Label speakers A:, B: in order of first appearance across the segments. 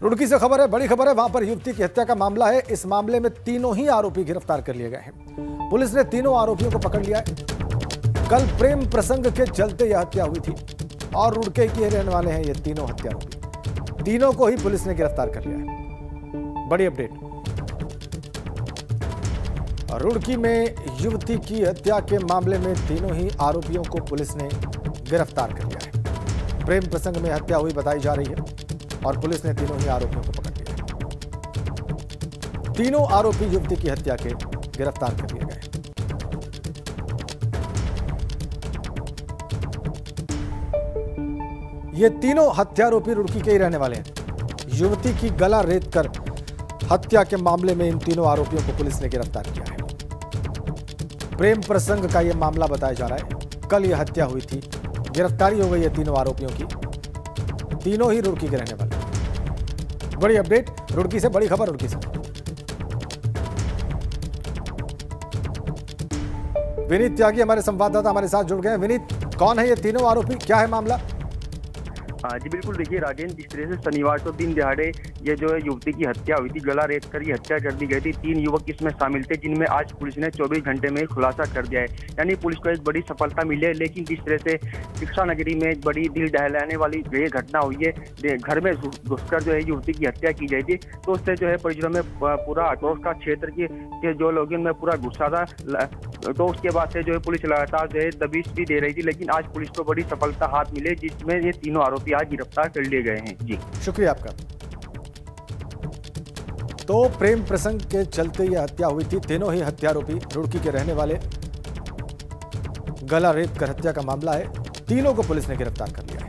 A: रुड़की से खबर है, बड़ी खबर है। वहां पर युवती की हत्या का मामला है। इस मामले में तीनों ही आरोपी गिरफ्तार कर लिए गए हैं। पुलिस ने तीनों आरोपियों को पकड़ लिया है। कल प्रेम प्रसंग के चलते यह हत्या हुई थी और रुड़के के रहने वाले हैं ये तीनों हत्यारोपी। तीनों को ही पुलिस ने गिरफ्तार कर लिया है। बड़ी अपडेट, रुड़की में युवती की हत्या के मामले में तीनों ही आरोपियों को पुलिस ने गिरफ्तार कर लिया है। प्रेम प्रसंग में हत्या हुई बताई जा रही है और पुलिस ने तीनों ही आरोपियों को पकड़ लिया है। तीनों आरोपी युवती की हत्या के गिरफ्तार कर लिए गए। ये तीनों हत्यारोपी रुड़की के ही रहने वाले हैं। युवती की गला रेत कर हत्या के मामले में इन तीनों आरोपियों को पुलिस ने गिरफ्तार किया है। प्रेम प्रसंग का यह मामला बताया जा रहा है। कल यह हत्या हुई थी, गिरफ्तारी हो गई है तीनों आरोपियों की। तीनों ही रुड़की के रहने वाले। बड़ी अपडेट रुड़की से, बड़ी खबर रुड़की से। विनीत त्यागी हमारे संवाददाता हमारे साथ जुड़ गए हैं। विनीत, कौन है ये तीनों आरोपी, क्या है मामला?
B: जी बिल्कुल, देखिए राजेंद्र, जिस तरह से शनिवार को दिन दिहाड़े ये जो है युवती की हत्या हुई थी, गला रेत कर ये हत्या कर दी गई थी। 3 युवक इसमें शामिल थे, जिनमें आज पुलिस ने 24 घंटे में खुलासा कर दिया है। यानी पुलिस को एक बड़ी सफलता मिली है। लेकिन जिस तरह से शिक्षा नगरी में एक बड़ी दिल दहलाने वाली ये घटना हुई है, घर में घुसकर जो है युवती की हत्या की गई थी, तो उससे जो है परिजनों में पूरा आक्रोश का क्षेत्र के जो लोग उनमें पूरा गुस्सा था। तो उसके बाद से जो है पुलिस लगातार जो है दबिश भी दे रही थी। लेकिन आज पुलिस को बड़ी सफलता हाथ मिली, जिसमें ये तीनों आरोपी आज गिरफ्तार कर लिए गए हैं। जी
A: शुक्रिया आपका। तो प्रेम प्रसंग के चलते यह हत्या हुई थी। तीनों ही हत्यारोपी रुड़की के रहने वाले। गला रेत कर हत्या का मामला है। तीनों को पुलिस ने गिरफ्तार कर लिया है।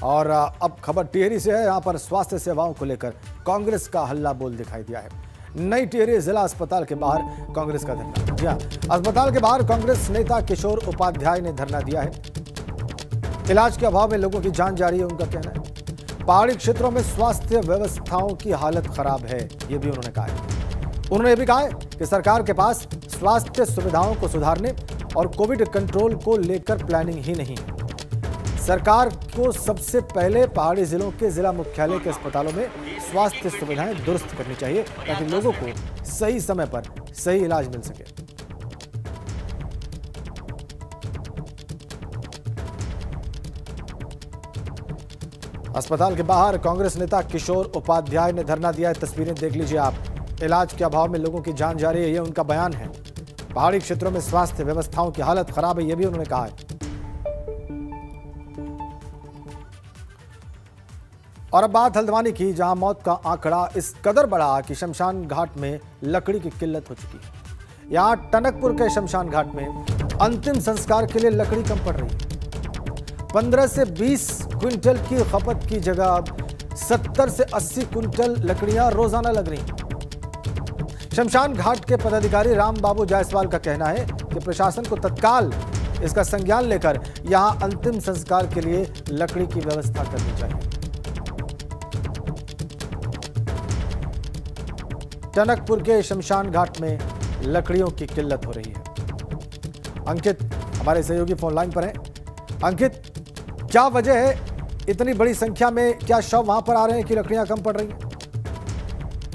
A: और अब खबर टिहरी से है। यहां पर स्वास्थ्य सेवाओं को लेकर कांग्रेस का हल्ला बोल दिखाई दिया है। नई टिहरी जिला अस्पताल के बाहर कांग्रेस का धरना। जी हां, अस्पताल के बाहर कांग्रेस नेता किशोर उपाध्याय ने धरना दिया है। इलाज के अभाव में लोगों की जान जा रही है, उनका कहना है। पहाड़ी क्षेत्रों में स्वास्थ्य व्यवस्थाओं की हालत खराब है, यह भी उन्होंने कहा है। उन्होंने यह भी कहा है कि सरकार के पास स्वास्थ्य सुविधाओं को सुधारने और कोविड कंट्रोल को लेकर प्लानिंग ही नहीं है। सरकार को सबसे पहले पहाड़ी जिलों के जिला मुख्यालय के अस्पतालों में स्वास्थ्य सुविधाएं दुरुस्त करनी चाहिए, ताकि लोगों को सही समय पर सही इलाज मिल सके। अस्पताल के बाहर कांग्रेस नेता किशोर उपाध्याय ने धरना दिया है। तस्वीरें देख लीजिए आप। इलाज के अभाव में लोगों की जान जा रही है, यह उनका बयान है। पहाड़ी क्षेत्रों में स्वास्थ्य व्यवस्थाओं की हालत खराब है, यह भी उन्होंने कहा है। और अब बात हल्द्वानी की, जहां मौत का आंकड़ा इस कदर बढ़ा कि शमशान घाट में लकड़ी की किल्लत हो चुकी है। यहां टनकपुर के शमशान घाट में अंतिम संस्कार के लिए लकड़ी कम पड़ रही है। 15 से 20 क्विंटल की खपत की जगह अब 70 से 80 क्विंटल लकड़ियां रोजाना लग रही। शमशान घाट के पदाधिकारी राम बाबू जायसवाल का कहना है कि प्रशासन को तत्काल इसका संज्ञान लेकर यहां अंतिम संस्कार के लिए लकड़ी की व्यवस्था करनी चाहिए। टनकपुर के शमशान घाट में लकड़ियों की किल्लत हो रही है। अंकित हमारे सहयोगी फोन लाइन पर हैं। अंकित, क्या वजह है इतनी बड़ी संख्या में, क्या शव वहां पर आ रहे हैं कि लकड़ियां कम पड़ रही हैं?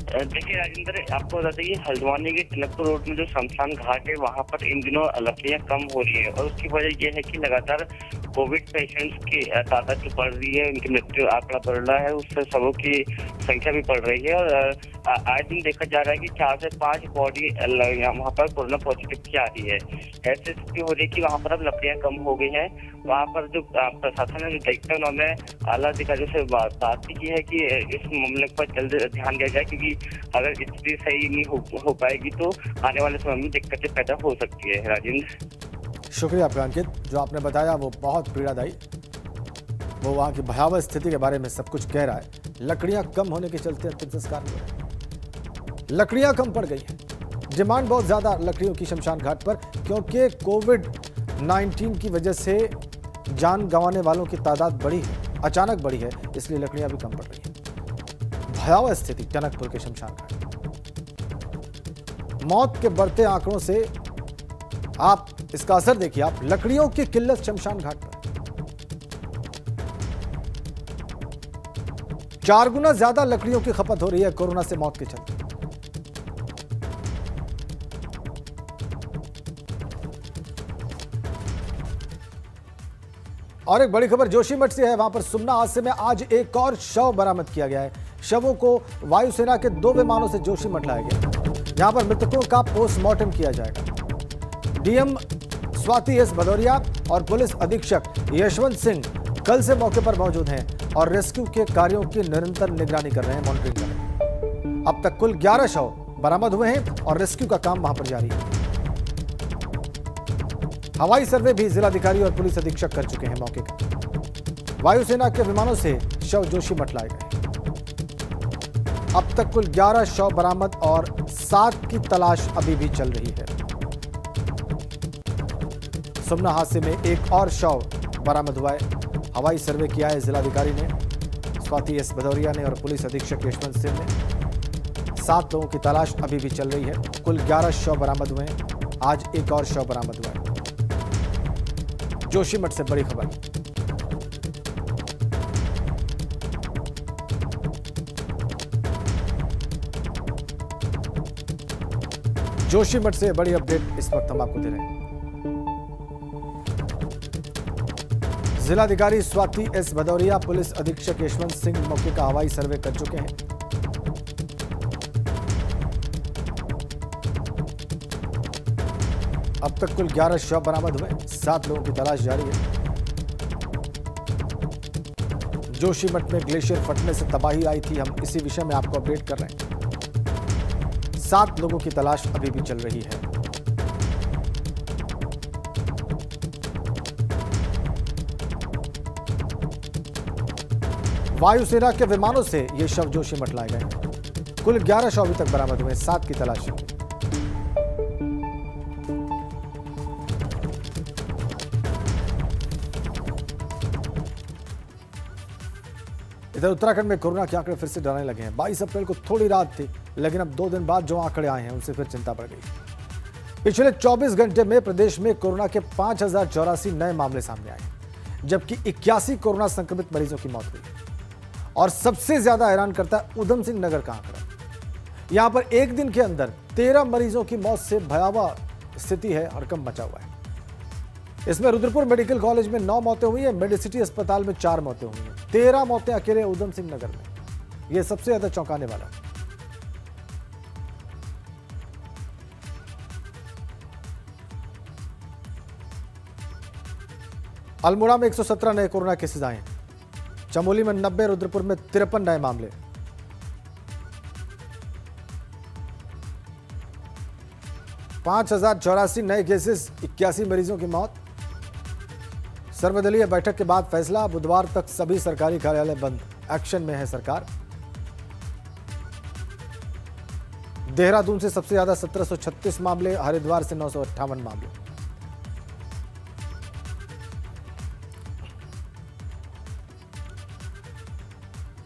C: देखिए राजेंद्र, आपको बता दें, हल्द्वानी के टनकपुर रोड में जो शमशान घाट है, वहां पर इन दिनों लकड़ियां कम हो रही है। और उसकी वजह यह है कि लगातार कोविड पेशेंट्स की तादाद जो बढ़ रही है, उनकी मृत्यु आंकड़ा बढ़ रहा है, उससे सबों की संख्या भी बढ़ रही है। और आए दिन देखा जा रहा है कि 4 से 5 बॉडी वहाँ पर कोरोना पॉजिटिव की आ रही है। ऐसी स्थिति हो रही है कि वहाँ पर अब लकड़ियाँ कम हो गई हैं। वहाँ पर जो प्रशासन है, जो दायित्व, उन्होंने आला अधिकारियों से बात की है कि इस मामले पर जल्द ध्यान दिया जाए, क्योंकि अगर स्थिति सही नहीं हो पाएगी तो आने वाले समय में दिक्कतें पैदा हो सकती है। राजेंद्र,
A: शुक्रिया आपका अंकित। जो आपने बताया वो बहुत पीड़ादायी, वो वहाँ की भयावह स्थिति के बारे में सब कुछ कह रहा है। लकड़ियाँ कम होने के चलते अंतिम संस्कार में लकड़ियाँ कम पड़ गई हैं। डिमांड बहुत ज़्यादा लकड़ियों की शमशान घाट पर, क्योंकि कोविड-19 की वजह से जान गंवाने वालों की तादाद बढ़ी है, अचानक बढ़ी है, इसलिए लकड़ियाँ भी कम पड़ रही हैं। भयावह स्थिति टनकपुर के शमशान घाट। मौत के बढ़ते आंकड़ों से आप इसका असर देखिए। आप लकड़ियों की किल्लत शमशान घाट पर, 4 गुना ज्यादा लकड़ियों की खपत हो रही है कोरोना से मौत के चलते। और एक बड़ी खबर जोशीमठ से है। वहां पर सुमना हादसे में आज एक और शव बरामद किया गया है। शवों को वायुसेना के 2 विमानों से जोशीमठ लाया गया। यहां पर मृतकों का पोस्टमार्टम किया जाएगा। डीएम स्वाति एस भदौरिया और पुलिस अधीक्षक यशवंत सिंह कल से मौके पर मौजूद हैं और रेस्क्यू के कार्यों की निरंतर निगरानी कर रहे हैं, मॉनिटरिंग कर रहे हैं। अब तक कुल 11 शव बरामद हुए हैं और रेस्क्यू का काम वहां पर जारी है। हवाई सर्वे भी जिलाधिकारी और पुलिस अधीक्षक कर चुके हैं मौके का। वायुसेना के विमानों से शव जोशीमठ लाए गए। अब तक कुल 11 शव बरामद और 7 की तलाश अभी भी चल रही है। सुमना हादसे में एक और शव बरामद हुआ है। हवाई सर्वे किया है जिलाधिकारी ने, स्वाति एस भदौरिया ने और पुलिस अधीक्षक यशवंत सिंह ने। 7 लोगों की तलाश अभी भी चल रही है। कुल 11 शव बरामद हुए हैं। आज एक और शव बरामद हुआ है। जोशीमठ से बड़ी खबर। जोशीमठ से बड़ी अपडेट इस वक्त हम आपको दे रहे हैं। जिलाधिकारी स्वाति एस भदौरिया, पुलिस अधीक्षक यशवंत सिंह मौके का हवाई सर्वे कर चुके हैं। अब तक कुल 11 शव बरामद हुए, 7 लोगों की तलाश जारी है। जोशीमठ में ग्लेशियर फटने से तबाही आई थी, हम इसी विषय में आपको अपडेट कर रहे हैं। 7 लोगों की तलाश अभी भी चल रही है। वायुसेना के विमानों से ये शव जोशीमठ लाए गए। कुल 11 शव अभी तक बरामद हुए, 7 की तलाश है। इधर उत्तराखंड में कोरोना के आंकड़े फिर से डराने लगे हैं। 22 अप्रैल को थोड़ी राहत थी, लेकिन अब 2 दिन बाद जो आंकड़े आए हैं उनसे फिर चिंता बढ़ गई। पिछले 24 घंटे में प्रदेश में कोरोना के 5084 नए मामले सामने आए, जबकि 81 कोरोना संक्रमित मरीजों की मौत हुई। और सबसे ज्यादा हैरान करता है उधम सिंह नगर का आंकड़ा। यहां पर एक दिन के अंदर 13 मरीजों की मौत से भयावह स्थिति है, हड़कंप मचा हुआ है। इसमें रुद्रपुर मेडिकल कॉलेज में 9 मौतें हुई है, मेडिसिटी अस्पताल में 4 मौतें हुई हैं, 13 मौतें अकेले उधम सिंह नगर में। यह सबसे ज्यादा चौंकाने वाला है। अल्मोड़ा में 117 नए कोरोना केसेस आए हैं। चमोली में 90, रुद्रपुर में 53 नए मामले। पांच 5084 नए केसेस, 81 मरीजों की मौत। सर्वदलीय बैठक के बाद फैसला, बुधवार तक सभी सरकारी कार्यालय बंद। एक्शन में है सरकार। देहरादून से सबसे ज्यादा 1736 मामले, हरिद्वार से 958 मामले।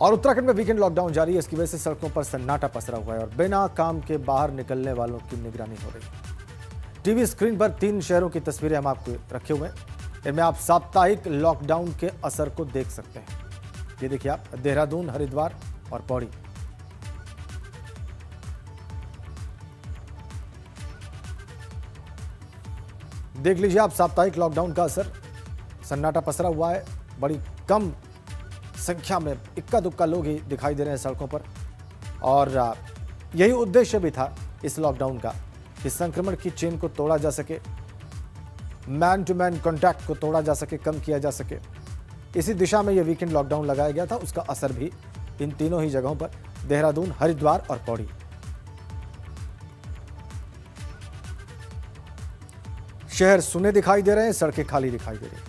A: और उत्तराखंड में वीकेंड लॉकडाउन जारी है। इसकी वजह से सड़कों पर सन्नाटा पसरा हुआ है और बिना काम के बाहर निकलने वालों की निगरानी हो रही है। टीवी स्क्रीन पर 3 शहरों की तस्वीरें हम आपको रखे हुए हैं। इनमें आप साप्ताहिक लॉकडाउन के असर को देख सकते हैं। ये देखिए आप, देहरादून, हरिद्वार और पौड़ी। देख लीजिए आप साप्ताहिक लॉकडाउन का असर। सन्नाटा पसरा हुआ है। बड़ी कम संख्या में इक्का दुक्का लोग ही दिखाई दे रहे हैं सड़कों पर। और यही उद्देश्य भी था इस लॉकडाउन का कि संक्रमण की चेन को तोड़ा जा सके, मैन टू मैन कॉन्टैक्ट को तोड़ा जा सके, कम किया जा सके। इसी दिशा में यह वीकेंड लॉकडाउन लगाया गया था। उसका असर भी इन तीनों ही जगहों पर, देहरादून, हरिद्वार और पौड़ी। शहर सुने दिखाई दे रहे हैं, सड़कें खाली दिखाई दे रही हैं।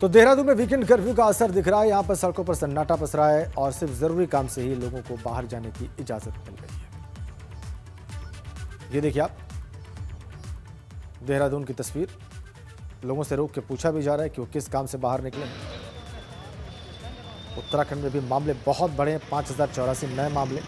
A: तो देहरादून में वीकेंड कर्फ्यू का असर दिख रहा है। यहां पर सड़कों पर सन्नाटा पसरा है और सिर्फ जरूरी काम से ही लोगों को बाहर जाने की इजाजत मिल रही है। ये देखिए आप, देहरादून की तस्वीर। लोगों से रोक के पूछा भी जा रहा है कि वो किस काम से बाहर निकले। उत्तराखंड में भी मामले बहुत बड़े हैं, 5084 नए मामले।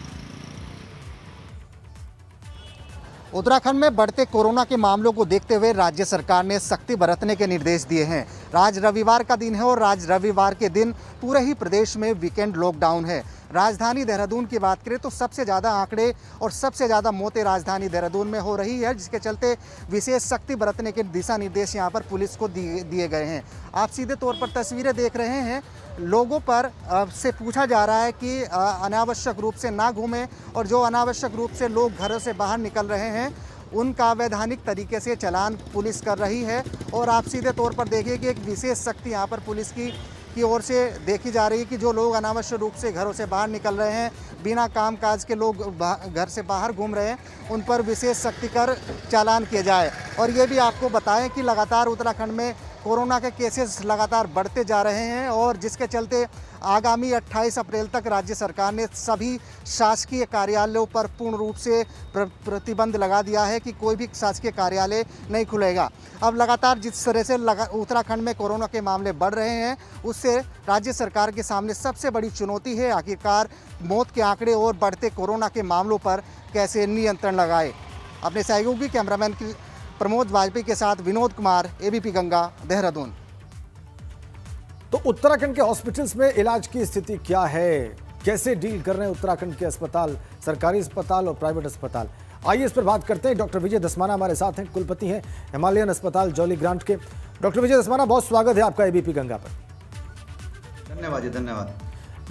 D: उत्तराखंड में बढ़ते कोरोना के मामलों को देखते हुए राज्य सरकार ने सख्ती बरतने के निर्देश दिए हैं। आज रविवार का दिन है और आज रविवार के दिन पूरे ही प्रदेश में वीकेंड लॉकडाउन है। राजधानी देहरादून की बात करें तो सबसे ज़्यादा आंकड़े और सबसे ज़्यादा मौतें राजधानी देहरादून में हो रही है, जिसके चलते विशेष सख्ती बरतने के दिशा निर्देश यहाँ पर पुलिस को दिए गए हैं। आप सीधे तौर पर तस्वीरें देख रहे हैं। लोगों पर से पूछा जा रहा है कि अनावश्यक रूप से ना घूमें और जो अनावश्यक रूप से लोग घरों से बाहर निकल रहे हैं उनका वैधानिक तरीके से चालान पुलिस कर रही है। और आप सीधे तौर पर देखिए कि एक विशेष सख्ती यहाँ पर पुलिस की ओर से देखी जा रही है कि जो लोग अनावश्यक रूप से घरों से बाहर निकल रहे हैं, बिना काम काज के लोग घर से बाहर घूम रहे हैं, उन पर विशेष सख्ती कर चालान किया जाए। और ये भी आपको बताएं कि लगातार उत्तराखंड में कोरोना के केसेस लगातार बढ़ते जा रहे हैं और जिसके चलते आगामी 28 अप्रैल तक राज्य सरकार ने सभी शासकीय कार्यालयों पर पूर्ण रूप से प्रतिबंध लगा दिया है कि कोई भी शासकीय कार्यालय नहीं खुलेगा। अब लगातार जिस तरह से उत्तराखंड में कोरोना के मामले बढ़ रहे हैं, उससे राज्य सरकार के सामने सबसे बड़ी चुनौती है आखिरकार मौत के आंकड़े और बढ़ते कोरोना के मामलों पर कैसे नियंत्रण लगाए। अपने सहयोगी कैमरामैन प्रमोद वाजपेयी के साथ विनोद कुमार, एबीपी गंगा, देहरादून।
A: तो उत्तराखंड के हॉस्पिटल्स में इलाज की स्थिति क्या है, कैसे डील कर रहे हैं उत्तराखंड के अस्पताल, सरकारी अस्पताल और प्राइवेट अस्पताल, आइए इस पर बात करते हैं। डॉक्टर विजय दसमाना हमारे साथ हैं, कुलपति हैं हिमालयन अस्पताल जॉली ग्रांट के। डॉक्टर विजय दसमाना, बहुत स्वागत है आपका एबीपी गंगा पर।
E: धन्यवाद जी, धन्यवाद।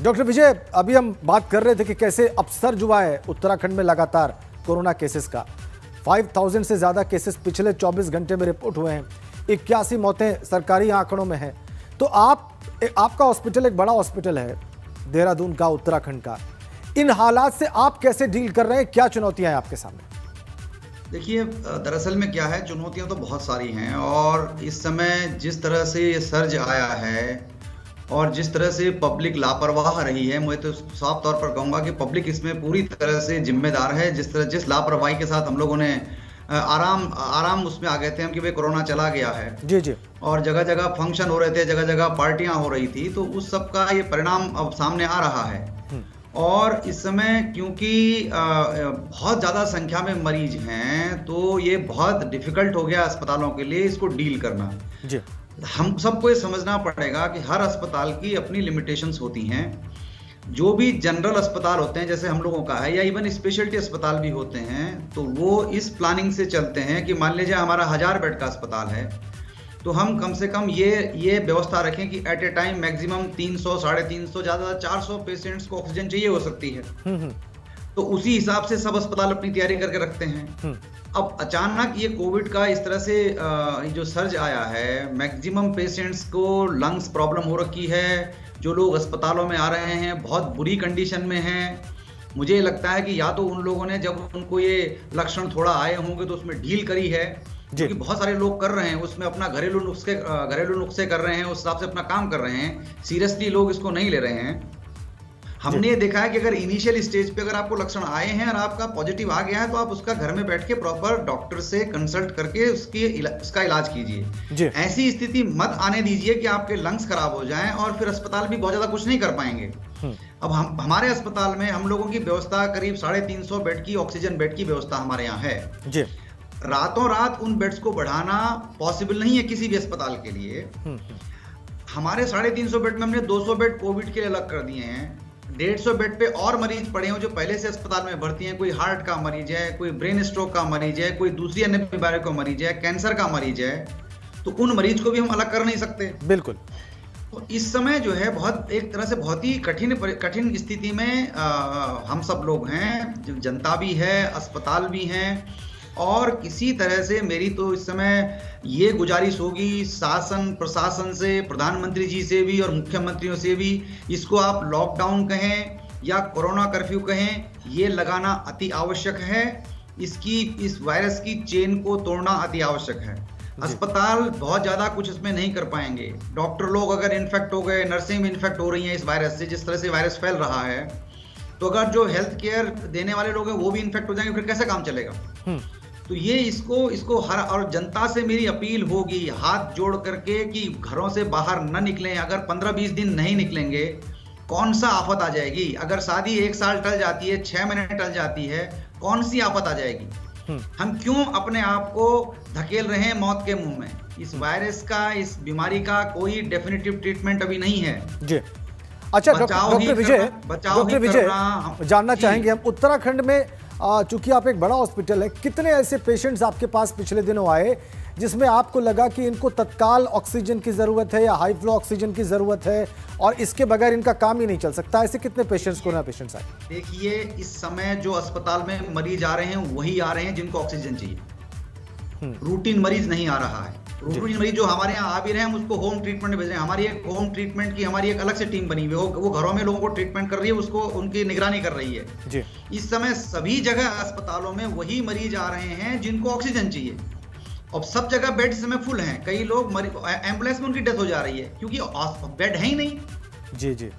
A: डॉक्टर विजय, अभी हम बात कर रहे थे कि कैसे अपसर्ज हुआ है उत्तराखंड में लगातार कोरोना केसेस का। 5000 से ज़्यादा केसेस पिछले 24 घंटे में रिपोर्ट हुए हैं, 81 मौतें सरकारी आंकड़ों में हैं। तो आपका हॉस्पिटल एक बड़ा हॉस्पिटल है देहरादून का, उत्तराखंड का, इन हालात से आप कैसे डील कर रहे हैं, क्या चुनौतियां हैं आपके सामने?
E: देखिए, दरअसल में क्या है, चुनौतियां तो बहुत सारी हैं और इस समय जिस तरह से ये सर्ज आया है और जिस तरह से पब्लिक लापरवाह रही है, मैं तो साफ तौर पर कहूँगा कि पब्लिक इसमें पूरी तरह से जिम्मेदार है। जिस लापरवाही के साथ हम लोगों ने आराम उसमें आ गए थे हम कि भाई कोरोना चला गया है
A: जी जी, और
E: जगह जगह फंक्शन हो रहे थे, जगह जगह पार्टियां हो रही थी, तो उस सब का ये परिणाम अब सामने आ रहा है। और इस समय क्योंकि बहुत ज़्यादा संख्या में मरीज हैं, तो ये बहुत डिफिकल्ट हो गया अस्पतालों के लिए इसको डील करना जी। हम सबको ये समझना पड़ेगा कि हर अस्पताल की अपनी लिमिटेशंस होती हैं। जो भी जनरल अस्पताल होते हैं जैसे हम लोगों का है, या इवन स्पेशलिटी अस्पताल भी होते हैं, तो वो इस प्लानिंग से चलते हैं कि मान लीजिए हमारा 1000 बेड का अस्पताल है, तो हम कम से कम ये व्यवस्था रखें कि एट ए टाइम मैक्सिमम 300, 350, ज़्यादा 400 पेशेंट्स को ऑक्सीजन चाहिए हो सकती है। तो उसी हिसाब से सब अस्पताल अपनी तैयारी करके रखते हैं। अब अचानक ये कोविड का इस तरह से जो सर्ज आया है, मैक्सिमम पेशेंट्स को लंग्स प्रॉब्लम हो रखी है, जो लोग अस्पतालों में आ रहे हैं बहुत बुरी कंडीशन में हैं। मुझे लगता है कि या तो उन लोगों ने जब उनको ये लक्षण थोड़ा आए होंगे तो उसमें ढील करी है, क्योंकि बहुत सारे लोग कर रहे हैं उसमें अपना घरेलू नुस्खे कर रहे हैं, उस हिसाब से अपना काम कर रहे हैं। सीरियसली लोग इसको नहीं ले रहे हैं। हमने ये देखा है कि अगर इनिशियल स्टेज पे अगर आपको लक्षण आए हैं और आपका पॉजिटिव आ गया है, तो आप उसका घर में बैठ के प्रॉपर डॉक्टर से कंसल्ट करके उसका इलाज कीजिए। ऐसी स्थिति मत आने दीजिए कि आपके लंग्स खराब हो जाएं और फिर अस्पताल भी बहुत ज्यादा कुछ नहीं कर पाएंगे। अब हमारे अस्पताल में हम लोगों की व्यवस्था करीब 350 बेड की ऑक्सीजन बेड की व्यवस्था हमारे यहाँ है जी। रातों रात उन बेड्स को बढ़ाना पॉसिबल नहीं है किसी भी अस्पताल के लिए। हमारे 350 बेड में हमने 200 बेड कोविड के लिए अलग कर दिए हैं। 150 बेड पे और मरीज पड़े हैं जो पहले से अस्पताल में भर्ती हैं। कोई हार्ट का मरीज है, कोई ब्रेन स्ट्रोक का मरीज है, कोई दूसरी अन्य बीमारी का मरीज है, कैंसर का मरीज है, तो उन मरीज को भी हम अलग कर नहीं सकते।
A: बिल्कुल।
E: तो इस समय जो है बहुत एक तरह से बहुत ही कठिन स्थिति में हम सब लोग हैं, जनता भी है, अस्पताल भी हैं, और किसी तरह से मेरी तो इस समय ये गुजारिश होगी शासन प्रशासन से, प्रधानमंत्री जी से भी और मुख्यमंत्रियों से भी, इसको आप लॉकडाउन कहें या कोरोना कर्फ्यू कहें, ये लगाना अति आवश्यक है। इस वायरस की चेन को तोड़ना अति आवश्यक है। अस्पताल बहुत ज़्यादा कुछ इसमें नहीं कर पाएंगे। डॉक्टर लोग अगर इन्फेक्ट हो गए, नर्सें भी इन्फेक्ट हो रही हैं इस वायरस से, जिस तरह से वायरस फैल रहा है, तो अगर जो हेल्थ केयर देने वाले लोग हैं वो भी इन्फेक्ट हो जाएंगे, फिर कैसे काम चलेगा? तो ये इसको हर और जनता से मेरी अपील होगी हाथ जोड़ करके कि घरों से बाहर न निकलें। अगर 15-20 दिन नहीं निकलेंगे कौन सा आफत आ जाएगी? अगर शादी 1 साल टल जाती है, 6 महीने टल जाती है, कौन सी आफत आ जाएगी? हम क्यों अपने आप को धकेल रहे हैं मौत के मुंह में? इस वायरस का, इस बीमारी का कोई डेफिनेटिव ट्रीटमेंट अभी नहीं है
A: जी। अच्छा डॉक्टर विजय जानना चाहेंगे हम, उत्तराखंड में चूंकि आप एक बड़ा हॉस्पिटल है, कितने ऐसे पेशेंट्स आपके पास पिछले दिनों आए जिसमें आपको लगा कि इनको तत्काल ऑक्सीजन की जरूरत है या हाई फ्लो ऑक्सीजन की जरूरत है और इसके बगैर इनका काम ही नहीं चल सकता? ऐसे कितने पेशेंट्स, कोरोना पेशेंट्स आए?
E: देखिए, इस समय जो अस्पताल में मरीज आ रहे हैं वही आ रहे हैं जिनको ऑक्सीजन चाहिए। रूटीन मरीज नहीं आ रहा है। रूटीन मरीज जो हमारे यहाँ आ भी रहे हैं, हम उसको होम ट्रीटमेंट भेज रहे हैं। हमारी एक होम ट्रीटमेंट की हमारी एक अलग से टीम बनी हुई है, वो घरों में लोगों को ट्रीटमेंट कर रही है, उसको उनकी निगरानी कर रही है
A: जी।
E: इस समय सभी जगह अस्पतालों में वही मरीज आ रहे हैं जिनको ऑक्सीजन चाहिए। अब सब जगह बेड इस समय फुल हैं। कई लोग एम्बुलेंस में उनकी डेथ हो जा रही है क्योंकि बेड है ही नहीं।
A: जी जी।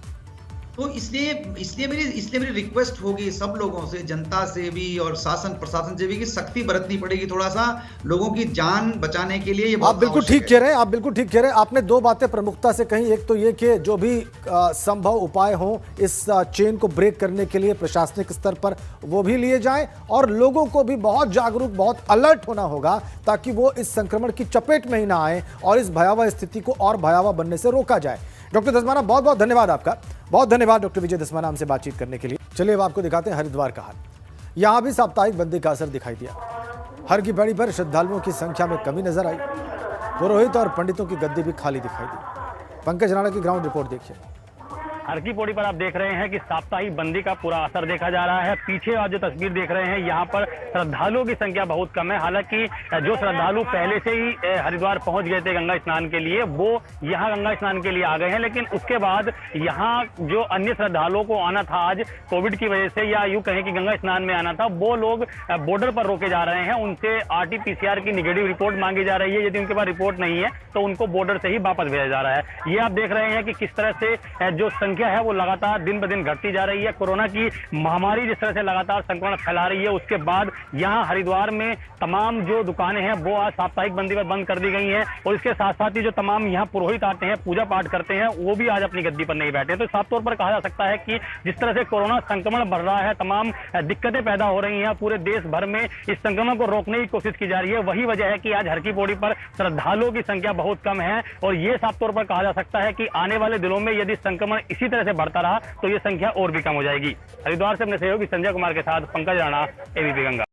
E: तो इसलिए मेरी रिक्वेस्ट होगी सब लोगों से, जनता से भी और शासन प्रशासन से भी, कि सख्ती बरतनी पड़ेगी थोड़ा सा लोगों की जान बचाने के लिए। ये
A: आप बिल्कुल ठीक कह रहे हैं, आप बिल्कुल ठीक कह रहे हैं। आपने दो बातें प्रमुखता से कही, एक तो ये कि जो भी संभव उपाय हो इस चेन को ब्रेक करने के लिए प्रशासनिक स्तर पर वो भी लिए जाएं और लोगों को भी बहुत जागरूक, बहुत अलर्ट होना होगा ताकि वो इस संक्रमण की चपेट में ही ना आए और इस भयावह स्थिति को और भयावह बनने से रोका जाए। डॉक्टर धस्माना, बहुत बहुत धन्यवाद आपका। बहुत धन्यवाद डॉक्टर विजय धस्माना हमसे बातचीत करने के लिए। चलिए अब आपको दिखाते हैं हरिद्वार का हाल। यहां भी साप्ताहिक बंदी का असर दिखाई दिया। हर की पैड़ी पर श्रद्धालुओं की संख्या में कमी नजर आई। पुरोहित और पंडितों की गद्दी भी खाली दिखाई दी। पंकज राणा की ग्राउंड रिपोर्ट देखिए।
F: हर की पौड़ी पर आप देख रहे हैं कि साप्ताहिक बंदी का पूरा असर देखा जा रहा है। पीछे आप जो तस्वीर देख रहे हैं, यहाँ पर श्रद्धालुओं की संख्या बहुत कम है। हालांकि जो श्रद्धालु पहले से ही हरिद्वार पहुंच गए थे गंगा स्नान के लिए, वो यहाँ गंगा स्नान के लिए आ गए हैं। लेकिन उसके बाद यहाँ जो अन्य श्रद्धालुओं को आना था आज कोविड की वजह से, या यूं कहें कि गंगा स्नान में आना था, वो लोग बॉर्डर पर रोके जा रहे हैं। उनसे RT-PCR की निगेटिव रिपोर्ट मांगी जा रही है। यदि उनके पास रिपोर्ट नहीं है तो उनको बॉर्डर से ही वापस भेजा जा रहा है। ये आप देख रहे हैं कि किस तरह से जो संख्या है वो लगातार दिन ब दिन घटती जा रही है। कोरोना की महामारी जिस तरह से लगातार संक्रमण फैला रही है, उसके बाद यहाँ हरिद्वार में तमाम जो दुकानें हैं वो आज साप्ताहिक बंदी पर बंद कर दी गई हैं और इसके साथ साथ ही जो तमाम यहाँ पुरोहित आते हैं, पूजा पाठ करते हैं, वो भी आज अपनी गद्दी पर नहीं बैठे। तो साफ तौर पर कहा जा सकता है कि जिस तरह से कोरोना संक्रमण बढ़ रहा है, तमाम दिक्कतें पैदा हो रही हैं, पूरे देश भर में इस संक्रमण को रोकने की कोशिश की जा रही है। वही वजह है कि आज हर की पौड़ी पर श्रद्धालुओं की संख्या बहुत कम है और ये साफ तौर पर कहा जा सकता है कि आने वाले दिनों में यदि संक्रमण इसी तरह से बढ़ता रहा तो ये संख्या और भी कम हो जाएगी। हरिद्वार से अपने सहयोगी संजय कुमार के साथ पंकज राणा, ABP गंगा।